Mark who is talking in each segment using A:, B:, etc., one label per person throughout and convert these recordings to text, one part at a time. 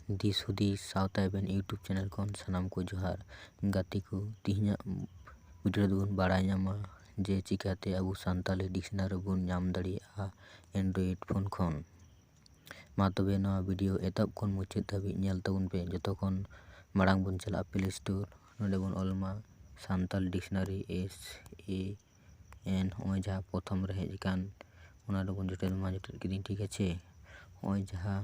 A: ᱫᱤᱥ ᱦᱩᱫᱤᱥ ᱥᱟᱶᱛᱟ ᱮᱵᱷᱮᱱ ᱤᱭᱩᱴᱩᱵᱽ ᱪᱮᱱᱮᱞ ᱠᱷᱚᱱ ᱥᱟᱱᱟᱢ ᱠᱚ ᱡᱚᱦᱟᱨ ᱜᱟᱛᱮ ᱠᱚ, ᱛᱤᱦᱤᱧᱟᱜ ᱵᱷᱤᱰᱤᱭᱳ ᱨᱮᱫᱚ ᱵᱚᱱ ᱵᱟᱲᱟᱭ ᱧᱟᱢᱟ ᱡᱮ ᱪᱤᱠᱟᱹᱛᱮ ᱟᱵᱚ ᱥᱟᱱᱛᱟᱞᱤ ᱰᱤᱠᱥᱱᱟᱨᱤ ᱵᱚᱱ ᱧᱟᱢ ᱫᱟᱲᱮᱭᱟᱜᱼᱟ ᱮᱱᱰᱨᱚᱭᱮᱰ ᱯᱷᱳᱱ ᱠᱷᱚᱱ᱾ ᱢᱟ ᱛᱚᱵᱮ ᱱᱚᱣᱟ ᱵᱷᱤᱰᱤᱭᱳ ᱮᱛᱚᱦᱚᱵ ᱠᱷᱚᱱ ᱢᱩᱪᱟᱹᱫ ᱫᱷᱟᱹᱵᱤᱡ ᱧᱮᱞ ᱛᱟᱵᱚᱱ ᱯᱮ᱾ ᱡᱚᱛᱚ ᱠᱷᱚᱱ ᱢᱟᱲᱟᱝ ᱵᱚᱱ ᱪᱟᱞᱟᱜᱼᱟ ᱯᱞᱮ ᱥᱴᱳᱨ, ᱱᱚᱰᱮ ᱵᱚᱱ ᱚᱞᱢᱟ ᱥᱟᱱᱛᱟᱞᱤ ᱰᱤᱠᱥᱱᱟᱨᱤ SAN, ᱱᱚᱜᱼᱚᱭ ᱡᱟᱦᱟᱸ ᱯᱨᱚᱛᱷᱚᱢ ᱨᱮ ᱦᱮᱡ ᱟᱠᱟᱱ ᱚᱱᱟ ᱨᱮᱵᱚᱱ ᱡᱚᱴᱮᱫ ᱢᱟ, ᱡᱚᱴᱮᱫ ᱠᱤᱫᱟᱹᱧ, ᱴᱷᱤᱠ ᱟᱪᱷᱮ᱾ ᱱᱚᱜᱼᱚᱭ ᱡᱟᱦᱟᱸ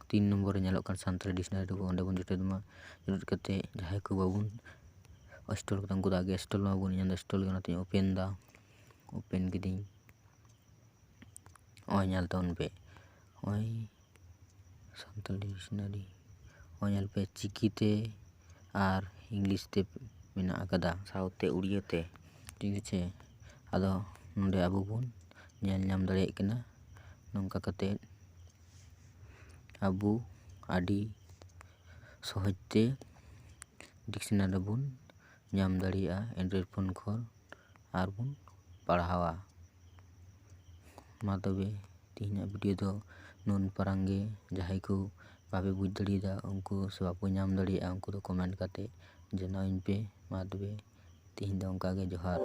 A: 3 নম্বর ᱨᱮ ᱧᱮᱞᱚᱜ ᱠᱟᱱ ᱥᱟᱱᱛᱟᱲᱤ ᱰᱤᱠᱥᱱᱟᱨᱤ ᱨᱮᱵᱚ ᱚᱸᱰᱮ ᱵᱚᱱ ᱡᱚᱴᱮᱫ ᱢᱟ᱾ ᱡᱚᱴᱮᱫ ᱠᱟᱛᱮ ᱡᱟᱦᱟᱸᱭ ᱠᱚ ᱵᱟᱵᱚᱱ ᱤᱱᱥᱴᱚᱞ ᱠᱟᱫᱟ ᱩᱱᱠᱩ ᱫᱚ ᱟᱜᱮ ᱤᱱᱥᱴᱚᱞ ᱢᱟᱵᱚᱱ᱾ ᱤᱧ ᱫᱚ ᱤᱱᱥᱴᱚᱞ ᱚᱱᱟᱛᱮᱧ ᱳᱯᱮᱱ ᱫᱟ, ᱳᱯᱮᱱ ᱠᱤᱫᱟᱹᱧ᱾ ᱱᱚᱜᱼᱚᱭ ᱧᱮᱞ ᱛᱟᱵᱚᱱ ᱯᱮ, ᱱᱚᱜᱼᱚᱭ ᱥᱟᱱᱛᱟᱲᱤ ᱰᱤᱠᱥᱱᱟᱨᱤ, ᱱᱚᱜᱼᱚᱭ ᱧᱮᱞ ᱯᱮ ᱪᱤᱠᱤᱛᱮ ᱟᱨ ᱤᱝᱞᱤᱥ ᱛᱮ ᱢᱮᱱᱟᱜ ᱟᱠᱟᱫᱟ, ᱥᱟᱶᱛᱮ ᱩᱲᱤᱭᱟᱹ ᱛᱮ, ᱴᱷᱤক ᱟᱪᱷᱮ᱾ ᱟᱫᱚ ᱱᱚᱰᱮ ᱟᱵᱚ ᱵᱚᱱ ᱧᱮᱞ ᱧᱟᱢ ᱫᱟᱲᱮᱭᱟᱜ ᱠᱟᱱᱟ᱾ ᱱᱚᱝᱠᱟ ᱠᱟᱛᱮᱫ ᱟᱵᱚ ᱟᱹᱰᱤ ᱥᱚᱦᱚᱡ ᱛᱮ ᱰᱤᱠᱥᱱᱟᱨᱤ ᱵᱚᱱ ᱧᱟᱢ ᱫᱟᱲᱮᱭᱟᱜᱼᱟ ᱮᱱᱰᱨᱚᱭᱮᱰ ᱯᱷᱳᱱ ᱠᱷᱚᱱ ᱟᱨ ᱵᱚᱱ ᱯᱟᱲᱦᱟᱣᱟ᱾ ᱢᱟ ᱛᱚᱵᱮ ᱛᱮᱦᱮᱧᱟᱜ ᱵᱷᱤᱰᱤᱭᱳ ᱫᱚ ᱱᱩᱱ ᱯᱟᱨᱟᱝ ᱜᱮ᱾ ᱡᱟᱦᱟᱸᱭ ᱠᱚ ᱵᱟᱯᱮ ᱵᱩᱡᱽ ᱫᱟᱲᱮᱭᱟᱫᱟ ᱩᱱᱠᱩ ᱥᱮ ᱵᱟᱠᱚ ᱧᱟᱢ ᱫᱟᱲᱮᱭᱟᱜᱼᱟ ᱩᱱᱠᱩ ᱫᱚ ᱠᱚᱢᱮᱱᱴ ᱠᱟᱛᱮ ᱡᱟᱱᱟᱣ ᱤᱧ ᱯᱮ᱾ ᱢᱟ ᱛᱚᱵᱮ ᱛᱮᱦᱮᱧ ᱫᱚ ᱚᱱᱠᱟ ᱜᱮ, ᱡᱚᱦᱟᱨ᱾